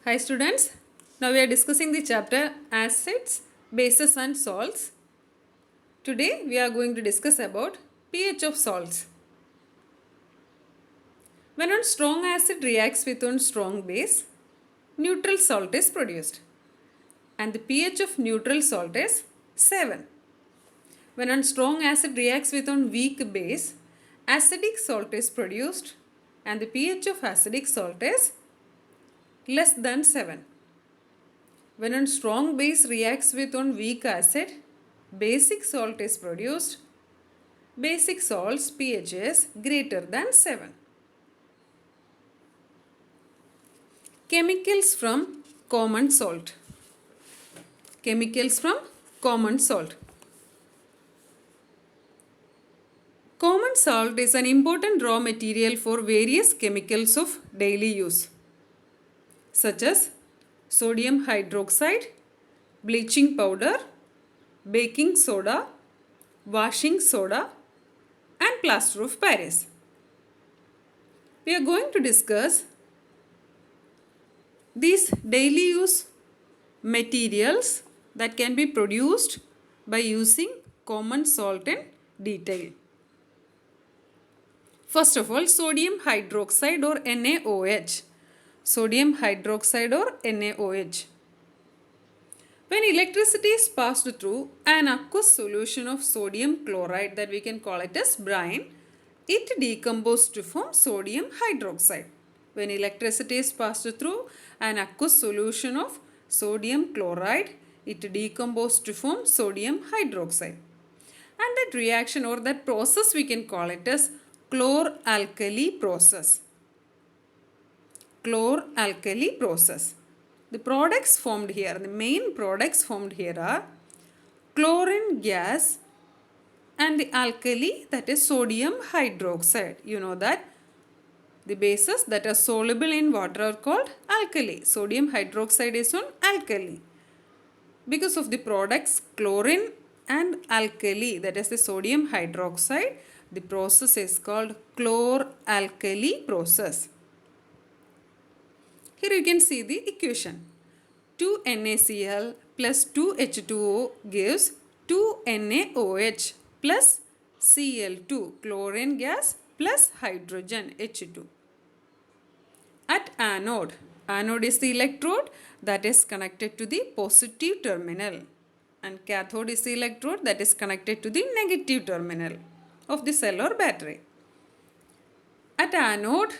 Hi students, now we are discussing the chapter acids, bases and salts. Today we are going to discuss about pH of salts. When one strong acid reacts with one strong base, neutral salt is produced and the pH of neutral salt is 7. When one strong acid reacts with one weak base, acidic salt is produced and the pH of acidic salt is less than 7. When a strong base reacts with one weak acid, basic salt is produced. Basic salt's pH is greater than 7. Chemicals from common salt. Chemicals from common salt. Common salt is an important raw material for various chemicals of daily use, such as sodium hydroxide, bleaching powder, baking soda, washing soda, and plaster of Paris. We are going to discuss these daily use materials that can be produced by using common salt in detail. First of all, sodium hydroxide or NaOH. Sodium hydroxide or NaOH. When electricity is passed through an aqueous solution of sodium chloride, that we can call it as brine, it decomposes to form sodium hydroxide. When electricity is passed through an aqueous solution of sodium chloride, it decomposes to form sodium hydroxide. And that reaction or that process we can call it as chlor-alkali process. Chlor-alkali process. The products formed here, the main products formed here are chlorine gas and the alkali, that is sodium hydroxide. You know that the bases that are soluble in water are called alkali. Sodium hydroxide is on alkali. Because of the products chlorine and alkali, that is the sodium hydroxide, the process is called chlor-alkali process. Here you can see the equation. 2NaCl plus 2H2O gives 2NaOH plus Cl2, chlorine gas plus hydrogen H2. At anode, anode is the electrode that is connected to the positive terminal and cathode is the electrode that is connected to the negative terminal of the cell or battery. At anode,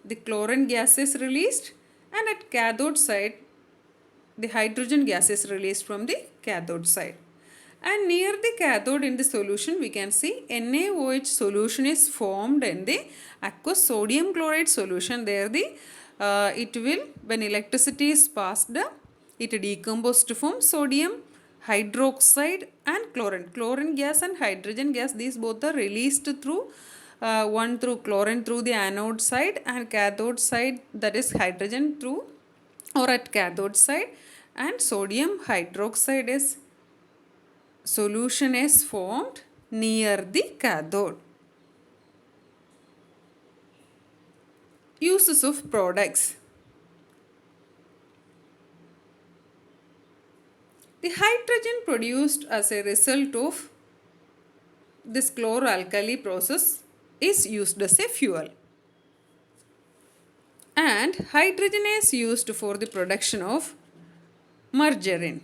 the chlorine gas is released and at cathode side, the hydrogen gas is released from the cathode side. And near the cathode in the solution, we can see NaOH solution is formed in the aqueous sodium chloride solution. There it will, when electricity is passed, it decomposes to form sodium hydroxide and chlorine. Chlorine gas and hydrogen gas, these both are released through one through chlorine through the anode side and cathode side, that is hydrogen through or at cathode side, and sodium hydroxide is solution is formed near the cathode. Uses of products. The hydrogen produced as a result of this chlor-alkali process is used as a fuel. And hydrogen is used for the production of margarine.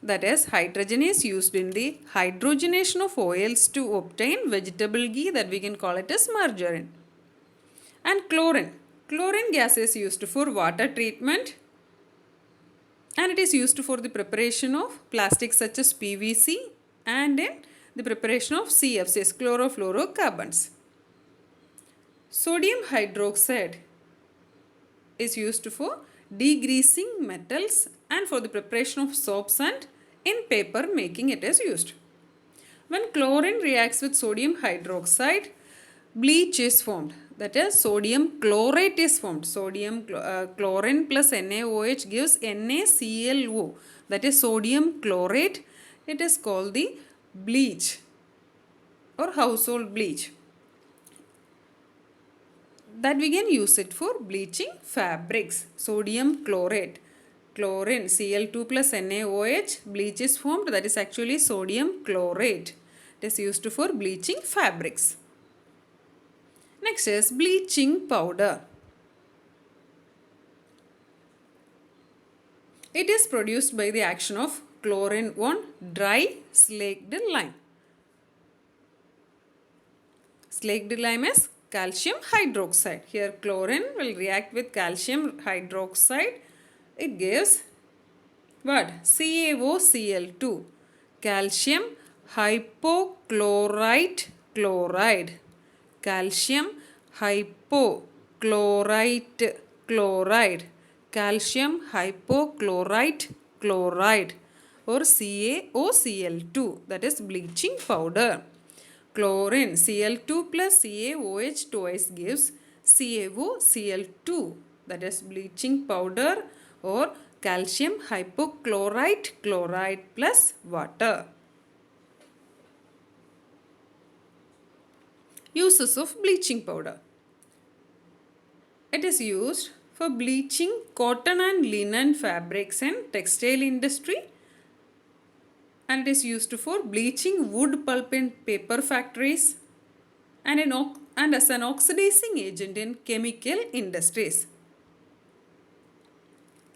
That is, hydrogen is used in the hydrogenation of oils to obtain vegetable ghee, that we can call it as margarine. And chlorine. Chlorine gas is used for water treatment and it is used for the preparation of plastics such as PVC and in the preparation of CFCs, chlorofluorocarbons. Sodium hydroxide is used for degreasing metals and for the preparation of soaps and in paper making it is used. When chlorine reacts with sodium hydroxide, bleach is formed. That is, sodium chlorate is formed. Sodium chlorine plus NaOH gives NaClO. That is sodium chlorate. It is called the bleach or household bleach. that we can use it for bleaching fabrics. Sodium chlorate, chlorine, Cl2 plus NaOH, bleach is formed, that is actually sodium chlorate. It is used for bleaching fabrics. Next is bleaching powder. It is produced by the action of chlorine on dry slaked lime. Slaked lime is calcium hydroxide. Here chlorine will react with calcium hydroxide. It gives what? CaOCl2. Calcium hypochlorite chloride. Calcium hypochlorite chloride. Calcium hypochlorite chloride or CaOCl2, that is bleaching powder. Chlorine Cl2 plus CaOH twice gives CaOCl2, that is bleaching powder or calcium hypochlorite chloride plus water. Uses of bleaching powder. It is used for bleaching cotton and linen fabrics in textile industry, and it is used for bleaching wood pulp and paper factories, and as an oxidizing agent in chemical industries,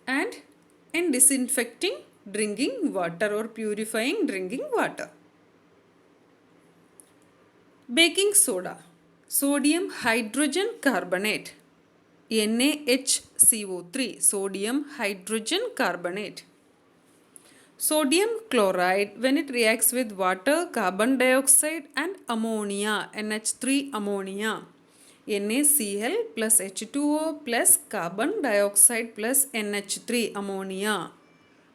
and in disinfecting drinking water or purifying drinking water. Baking soda, sodium hydrogen carbonate, NaHCO3, sodium hydrogen carbonate. Sodium chloride, when it reacts with water, carbon dioxide and ammonia, NH3 ammonia, NaCl plus H2O plus carbon dioxide plus NH3 ammonia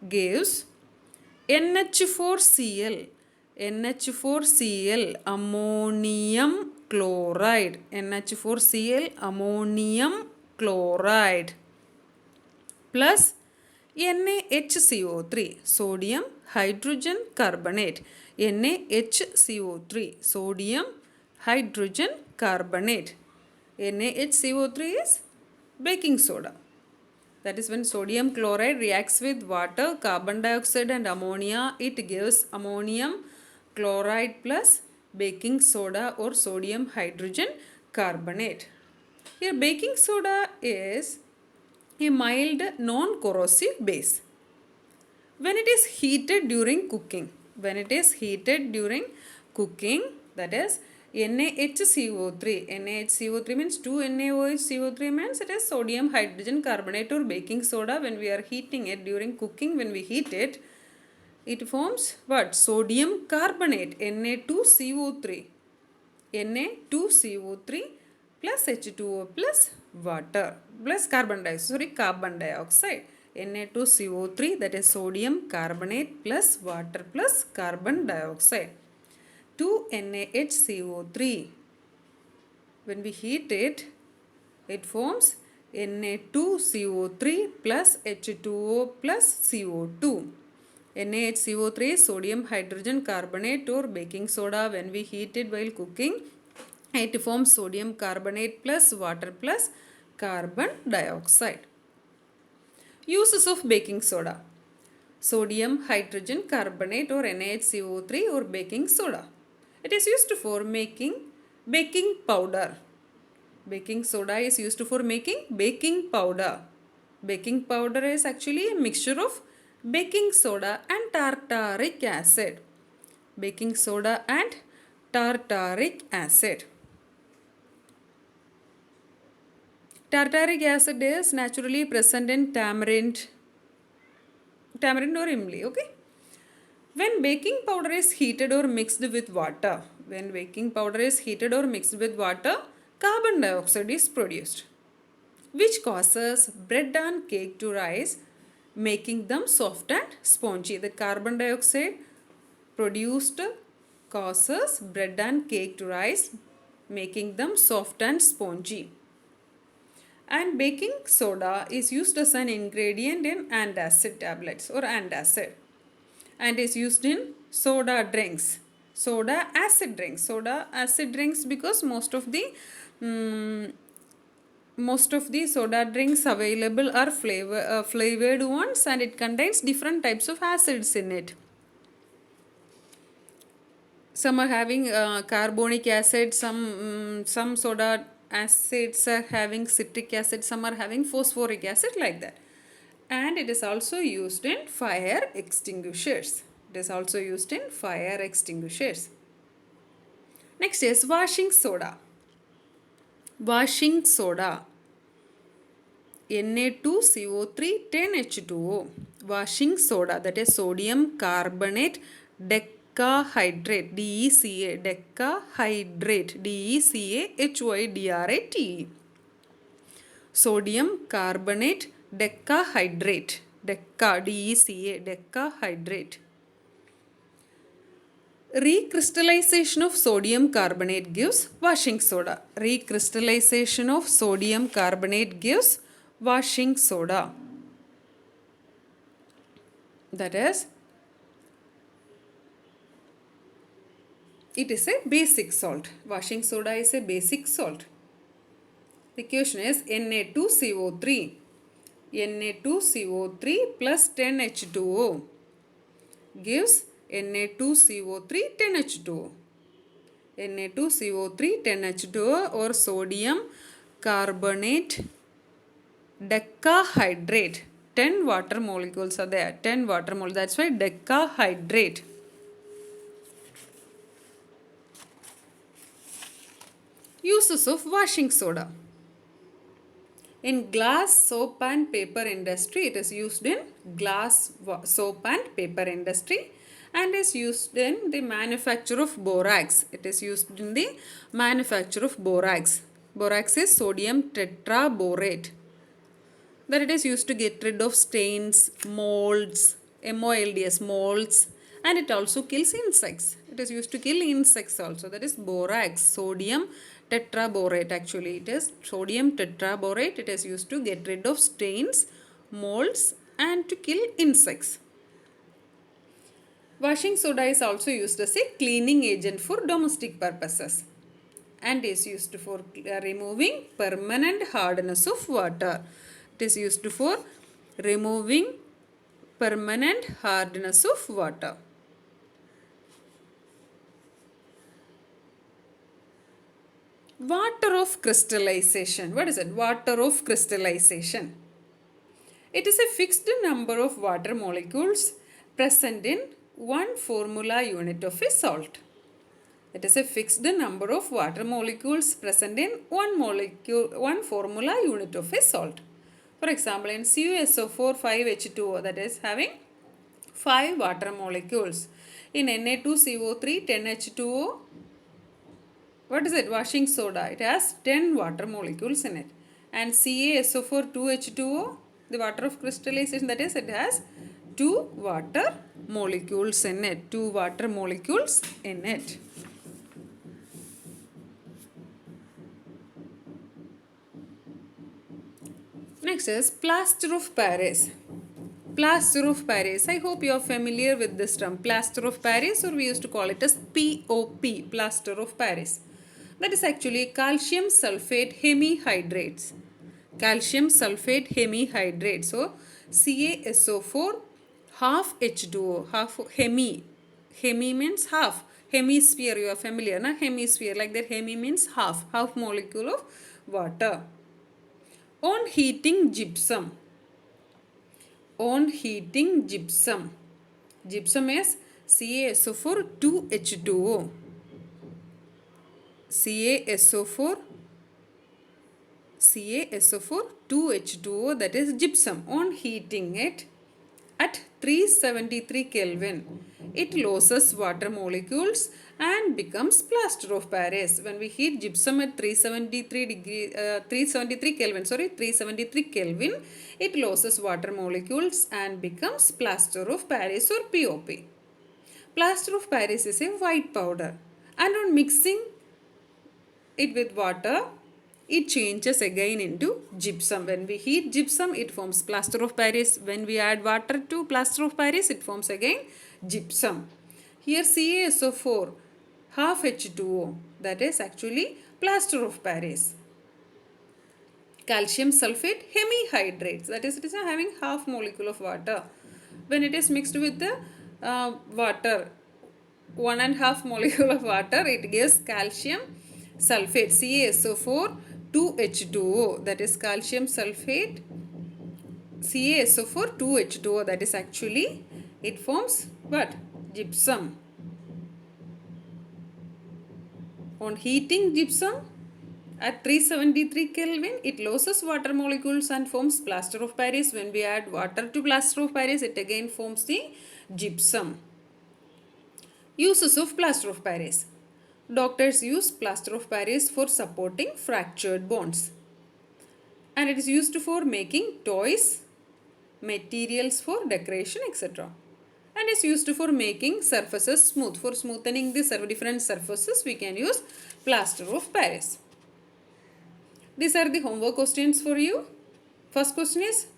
gives NH4Cl, NH4Cl ammonium chloride, NH4Cl ammonium chloride plus NaHCO3, sodium hydrogen carbonate, NaHCO3, sodium hydrogen carbonate. NaHCO3 is baking soda. That is when sodium chloride reacts with water, carbon dioxide and ammonia, it gives ammonium chloride plus baking soda or sodium hydrogen carbonate. Here baking soda is a mild non-corrosive base. When it is heated during cooking, that is NaHCO3 means 2NaOH means it is sodium hydrogen carbonate or baking soda. When we are heating it during cooking, when we heat it, it forms what? Sodium carbonate, Na2CO3 plus H2O plus water plus carbon dioxide, Na2CO3, that is sodium carbonate plus water plus carbon dioxide. 2NaHCO3, when we heat it, it forms Na2CO3 plus H2O plus CO2. NaHCO3 is sodium hydrogen carbonate or baking soda. When we heat it while cooking, it forms sodium carbonate plus water plus carbon dioxide. Uses of baking soda. Sodium hydrogen carbonate or NaHCO3 or baking soda. It is used for making baking powder. Baking soda is used for making baking powder. Baking powder is actually a mixture of baking soda and tartaric acid. Baking soda and tartaric acid. Tartaric acid is naturally present in tamarind or imli, okay? When baking powder is heated or mixed with water, carbon dioxide is produced, which causes bread and cake to rise, making them soft and spongy. The carbon dioxide produced causes bread and cake to rise, making them soft and spongy. And baking soda is used as an ingredient in antacid tablets or antacid, and is used in soda drinks, soda acid drinks because most of the most of the soda drinks available are flavored ones, and it contains different types of acids in it. Some are having carbonic acid, some soda acids are having citric acid, some are having phosphoric acid, like that. And it is also used in fire extinguishers. It is also used in fire extinguishers. Next is washing soda. Washing soda. Na2CO3 10H2O. Washing soda, that is sodium carbonate decahydrate, DECA, decahydrate, DECAHYDRATE. Sodium carbonate decahydrate, DECA, decahydrate. Recrystallization of sodium carbonate gives washing soda. Recrystallization of sodium carbonate gives washing soda. That is, it is a basic salt. Washing soda is a basic salt. The question is Na2CO3. Na2CO3 plus 10H2O gives Na2CO3 10H2O. Na2CO3 10H2O or sodium carbonate decahydrate. 10 water molecules are there. 10 water molecules. That's why decahydrate. Uses of washing soda. In glass, soap and paper industry, it is used in glass, soap and paper industry, and is used in the manufacture of borax. It is used in the manufacture of borax. Borax is sodium tetraborate. That it is used to get rid of stains, molds, MOLDS, molds, and it also kills insects. It is used to kill insects also. That is borax, sodium tetraborate. Actually, it is sodium tetraborate. It is used to get rid of stains, molds, and to kill insects. Washing soda is also used as a cleaning agent for domestic purposes and is used for removing permanent hardness of water. It is used for removing permanent hardness of water. Water of crystallization. What is it? Water of crystallization. It is a fixed number of water molecules present in one formula unit of a salt. It is a fixed number of water molecules present in one formula unit of a salt. For example, in CuSO4 5H2O, that is having 5 water molecules. In Na2CO3 10H2O, what is it? Washing soda. It has 10 water molecules in it. And CaSO4 2H2O, the water of crystallization, that is, it has 2 water molecules in it. 2 water molecules in it. Next is plaster of Paris. Plaster of Paris. I hope you are familiar with this term. Plaster of Paris, or we used to call it as POP, plaster of Paris. That is actually calcium sulfate hemihydrates. Calcium sulfate hemihydrate. So CaSO4 half H2O, half hemi. Hemi means half. Hemisphere, you are familiar, na? Hemisphere, like that. Hemi means half molecule of water. On heating gypsum. On heating gypsum. Gypsum is CaSO4 2H2O. CaSO4 2H2O, that is gypsum. On heating it at 373 Kelvin, it loses water molecules and becomes plaster of Paris. When we heat gypsum at 373 Kelvin, it loses water molecules and becomes plaster of Paris or POP. Plaster of Paris is a white powder, and on mixing it with water, it changes again into gypsum. When we heat gypsum, it forms plaster of Paris. When we add water to plaster of Paris, it forms again gypsum. Here CaSO4 half H2O, that is actually plaster of Paris. calcium sulfate hemihydrates, that is, it is having half molecule of water. When it is mixed with the water, 1.5 molecule of water, it gives calcium sulfate, CaSO4 2H2O, that is calcium sulfate CaSO4 2H2O, that is actually it forms what? Gypsum. On heating gypsum at 373 Kelvin, it loses water molecules and forms plaster of Paris. When we add water to plaster of Paris, it again forms the gypsum. Uses of plaster of Paris. Doctors use plaster of Paris for supporting fractured bones. And it is used for making toys, materials for decoration, etc. And is used for making surfaces smooth. For smoothening the different surfaces, we can use plaster of Paris. These are the homework questions for you. First question is,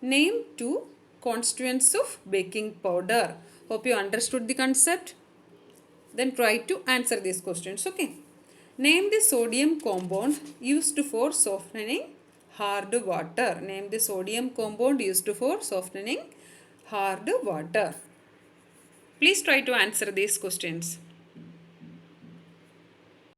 name 2 constituents of baking powder. Hope you understood the concept. Then try to answer these questions. Okay. Name the sodium compound used for softening hard water. Name the sodium compound used for softening hard water. Please try to answer these questions.